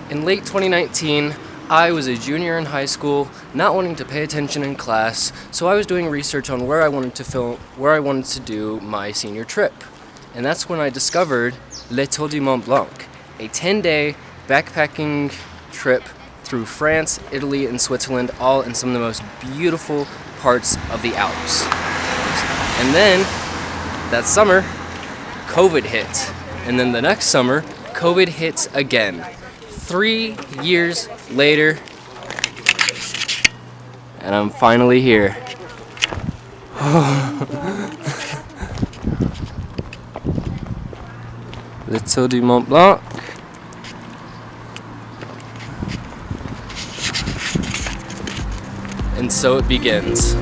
In late 2019, I was a junior in high school, not wanting to pay attention in class, so I was doing research on where I wanted to do my senior trip. And that's when I discovered Tour du Mont Blanc, a 10-day backpacking trip through France, Italy, and Switzerland, all in some of the most beautiful parts of the Alps. And then, that summer, COVID hit. And then the next summer, COVID hits again. 3 years later, and I'm finally here. Le Tour du Mont Blanc. And so it begins.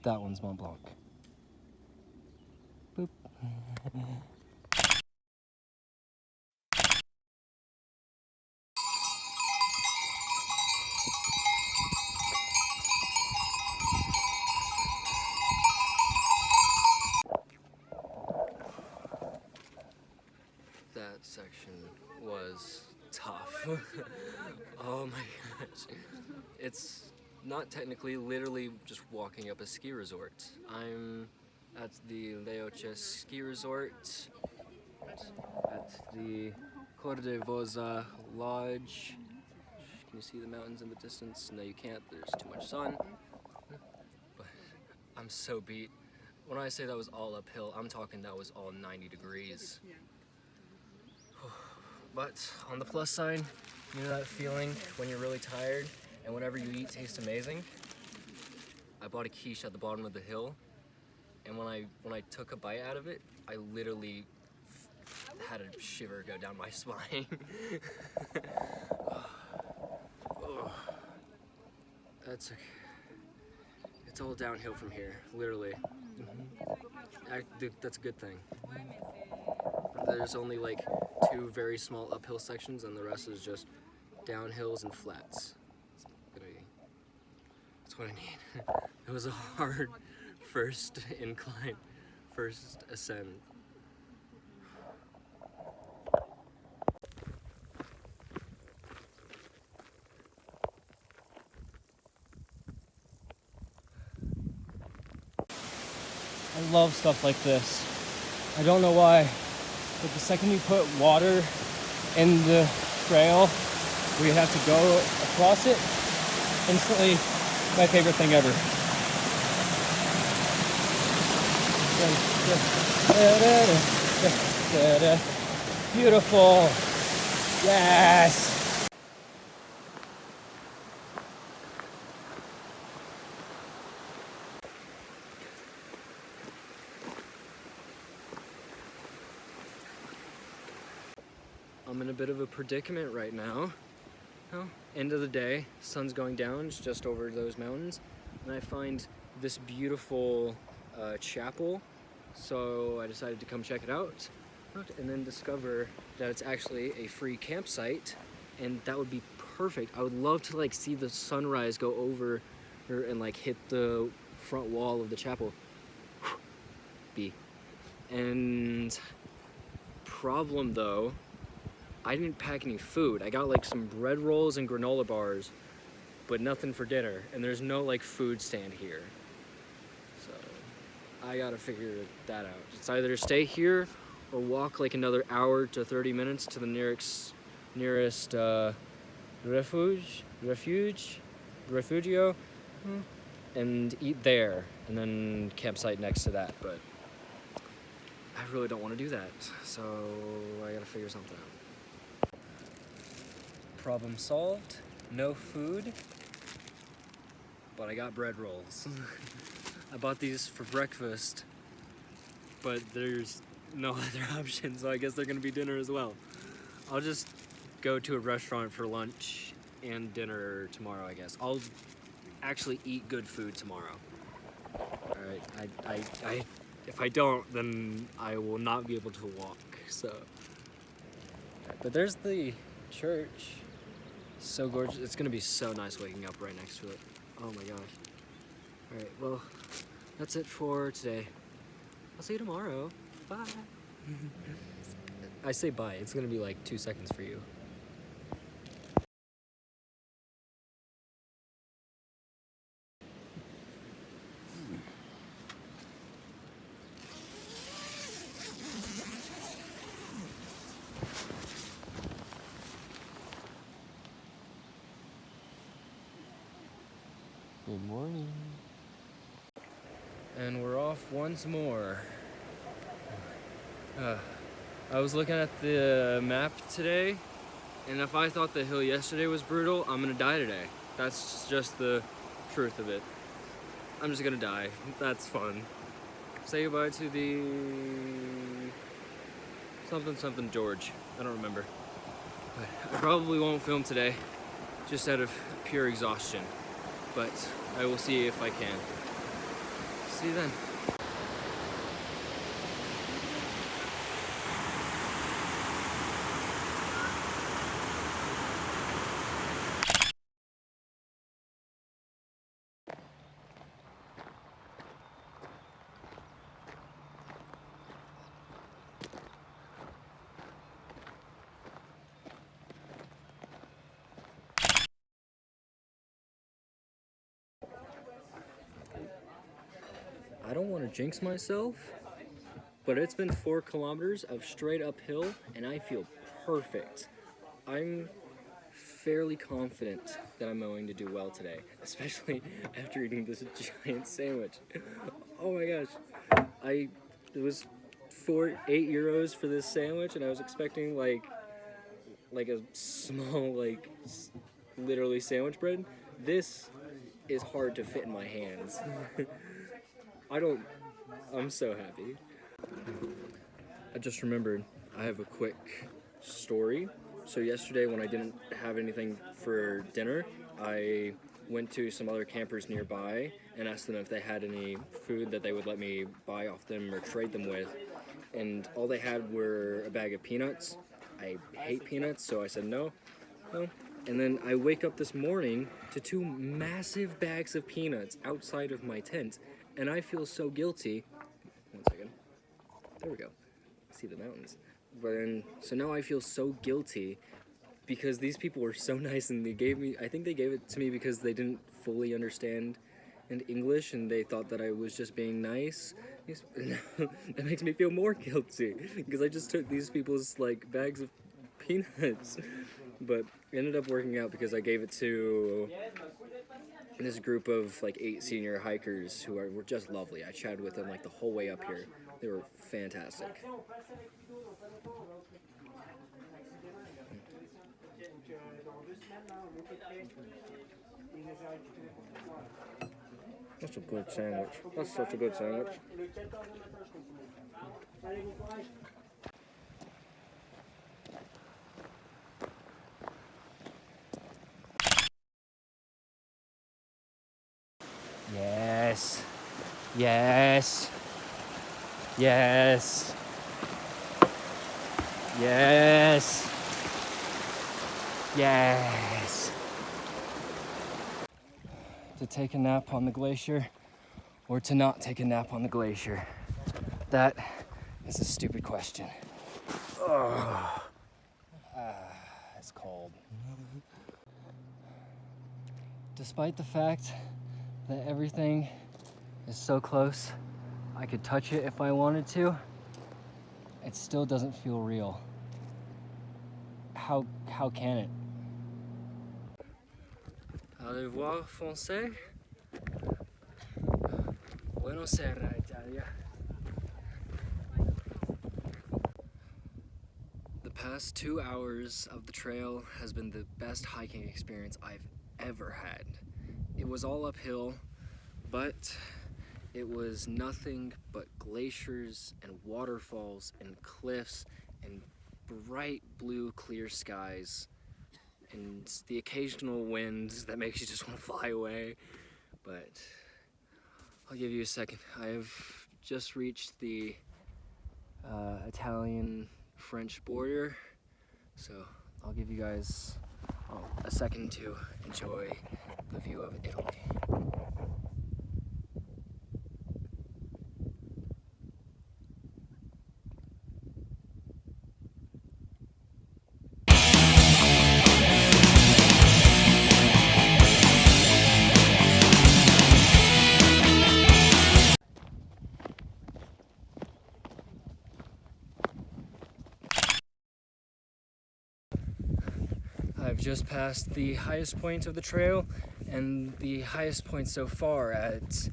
That one's Mont Blanc. Boop. That section was tough. Oh my gosh. It's not technically, literally just walking up a ski resort. I'm at the Leoches ski resort at the Col de Voza Lodge. Can you see the mountains in the distance? No, you can't. There's too much sun. But I'm so beat. When I say that was all uphill, I'm talking that was all 90 degrees. But on the plus side, you know that feeling when you're really tired and whatever you eat tastes amazing? I bought a quiche at the bottom of the hill, and when I took a bite out of it, I literally had a shiver go down my spine. It's all downhill from here, literally. That's a good thing. There's only like 2 very small uphill sections, and the rest is just downhills and flats. That's what I need. It was a hard first incline, first ascent. I love stuff like this. I don't know why, but the second you put water in the trail where you have to go across it, instantly my favorite thing ever. Beautiful. Yes. I'm in a bit of a predicament right now. End of the day, sun's going down, it's just over those mountains, and I find this beautiful chapel, so I decided to come check it out, and then discover that it's actually a free campsite, and that would be perfect. I would love to like see the sunrise go over and like hit the front wall of the chapel. And problem though, I didn't pack any food. I got like some bread rolls and granola bars, but nothing for dinner. And there's no like food stand here. So I gotta figure that out. It's either stay here or walk like another hour to 30 minutes to the nearest refugio, and eat there, and then campsite next to that. But I really don't want to do that, so I gotta figure something out. Problem solved. No food, but I got bread rolls. I bought these for breakfast, but there's no other option, so I guess they're gonna be dinner as well. I'll just go to a restaurant for lunch and dinner tomorrow, I guess. I'll actually eat good food tomorrow. Alright, if I don't, then I will not be able to walk, so. But there's the church. So gorgeous. It's gonna be so nice waking up right next to it. Oh my gosh. Alright, well, that's it for today. I'll see you tomorrow. Bye. I say bye. It's gonna be like 2 seconds for you. Good morning. And we're off once more. I was looking at the map today, and if I thought the hill yesterday was brutal, I'm gonna die today. That's just the truth of it. I'm just gonna die. That's fun. Say goodbye to the something George. I don't remember. But I probably won't film today, just out of pure exhaustion. But I will see if I can. See you then. I don't want to jinx myself, but it's been 4 kilometers of straight uphill, and I feel perfect. I'm fairly confident that I'm going to do well today, especially after eating this giant sandwich. Oh my gosh. It was 8 euros for this sandwich, and I was expecting like a small, literally sandwich bread. This is hard to fit in my hands. I'm so happy. I just remembered I have a quick story. So yesterday when I didn't have anything for dinner, I went to some other campers nearby and asked them if they had any food that they would let me buy off them or trade them with. And all they had were a bag of peanuts. I hate peanuts, so I said no. And then I wake up this morning to 2 massive bags of peanuts outside of my tent. And I feel so guilty. 1 second. There we go. See the mountains. So now I feel so guilty because these people were so nice, and I think they gave it to me because they didn't fully understand in English and they thought that I was just being nice. That makes me feel more guilty because I just took these people's bags of peanuts. But it ended up working out because I gave it to this group of 8 senior hikers who were just lovely. I chatted with them the whole way up here. They were fantastic. That's a good sandwich. That's such a good sandwich. Yes. Yes. Yes. Yes. Yes. To take a nap on the glacier or to not take a nap on the glacier? That is a stupid question. Oh. It's cold. Despite the fact that everything is so close, I could touch it if I wanted to, it still doesn't feel real. How can it? Allez voir français? Buenos Aires, Italia. The past 2 hours of the trail has been the best hiking experience I've ever had. It was all uphill, but it was nothing but glaciers and waterfalls and cliffs and bright blue clear skies and the occasional wind that makes you just want to fly away. But I'll give you a second. I've just reached the Italian-French border, so I'll give you guys a second to enjoy the view of Italy. I've just passed the highest point of the trail and the highest point so far at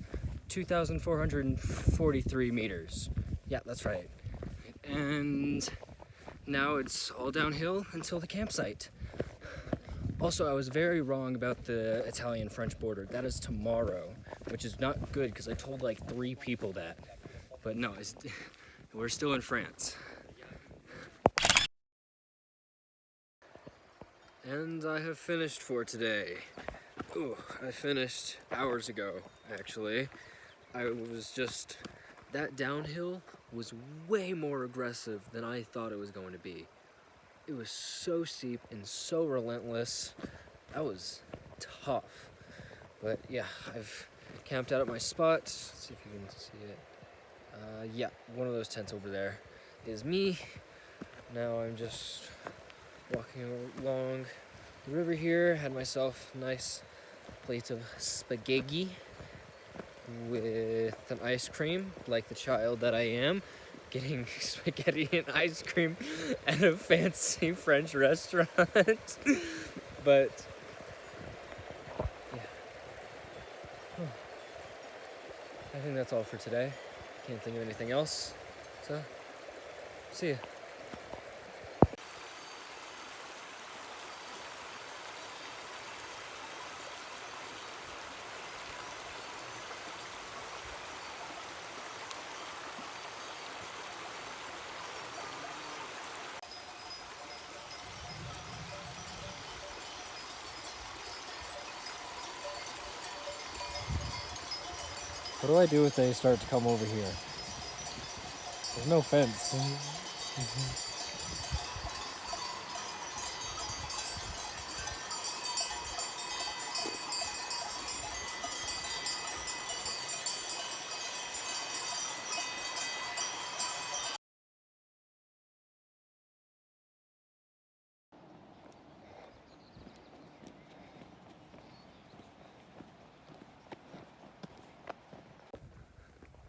2,443 meters. Yeah, that's right. And now it's all downhill until the campsite. Also, I was very wrong about the Italian-French border. That is tomorrow, which is not good because I told like 3 people that. But no, we're still in France. And I have finished for today. Ooh, I finished hours ago, actually. That downhill was way more aggressive than I thought it was going to be. It was so steep and so relentless. That was tough. But yeah, I've camped out at my spot. Let's see if you can see it. Yeah, one of those tents over there is me. Now I'm just walking along the river here. Had myself a nice plate of spaghetti with an ice cream, like the child that I am, getting spaghetti and ice cream at a fancy French restaurant. But yeah, I think that's all for today. Can't think of anything else, so see ya. What do I do if they start to come over here? There's no fence.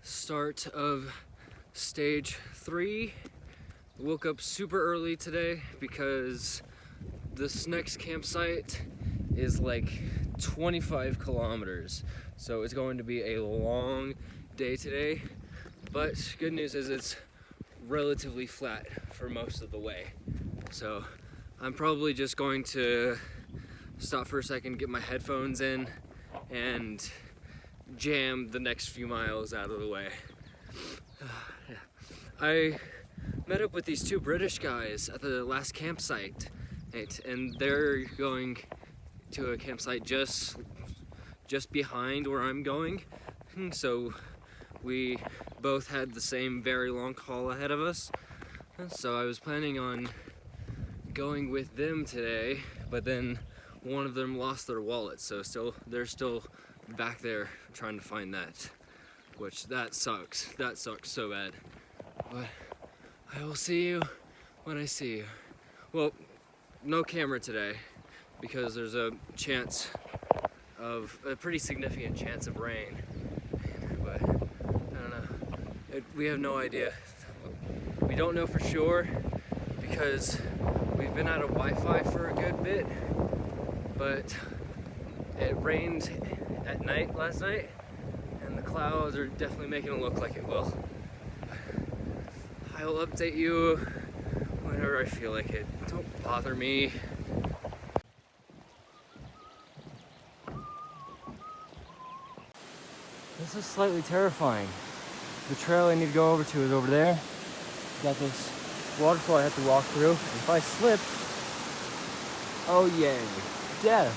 Start of stage 3. Woke up super early today because this next campsite is like 25 kilometers. So it's going to be a long day today. But good news is it's relatively flat for most of the way. So I'm probably just going to stop for a second, get my headphones in, and jam the next few miles out of the way. Yeah. I met up with these 2 British guys at the last campsite, and they're going to a campsite just behind where I'm going. So we both had the same very long haul ahead of us. So I was planning on going with them today, but then one of them lost their wallet, so they're still back there trying to find that, which that sucks so bad. But I will see you when I see you. Well, no camera today because there's a pretty significant chance of rain, but I don't know, we have no idea. We don't know for sure because we've been out of Wi-Fi for a good bit, but it rained at night last night, and the clouds are definitely making it look like it will. I'll update you whenever I feel like it. Don't bother me. This is slightly terrifying. The trail I need to go over to is over there. Got this waterfall I have to walk through. If I slip, oh yay, death.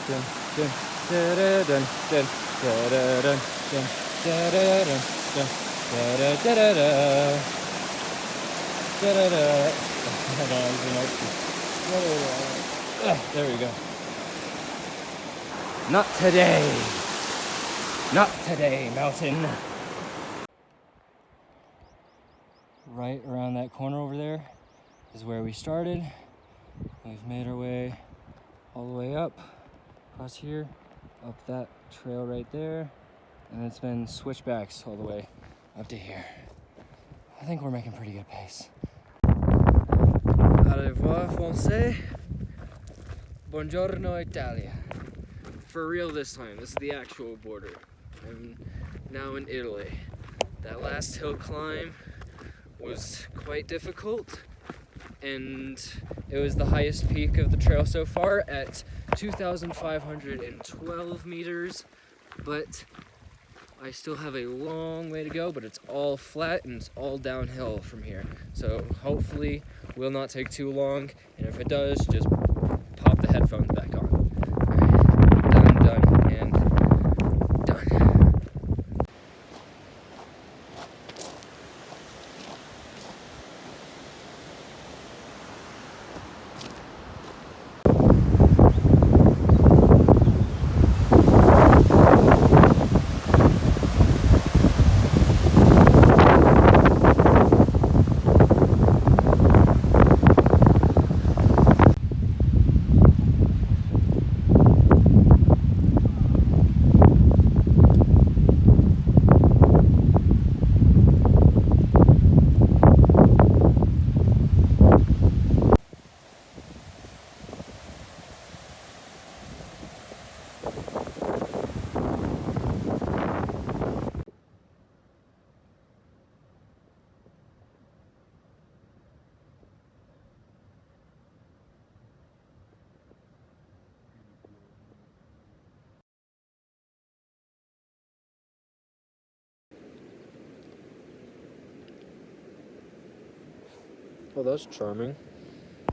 Dun, dun, da, da, dun, dun, da, da, dun, dun, da, da, dun, dun, da, da, da, da, da. Da, da, da. There we go. Not today. Not today, mountain. Right around that corner over there is where we started. We've made our way all the way up, across here, up that trail right there, and it's been switchbacks all the way up to here. I think we're making pretty good pace. Au revoir, Français. Buongiorno, Italia. For real this time, this is the actual border. I'm now in Italy. That last hill climb was quite difficult, and it was the highest peak of the trail so far at 2,512 meters, but I still have a long way to go, but it's all flat and it's all downhill from here. So hopefully will not take too long, and if it does, just pop the headphones back on. Done, and done. Oh, that's charming.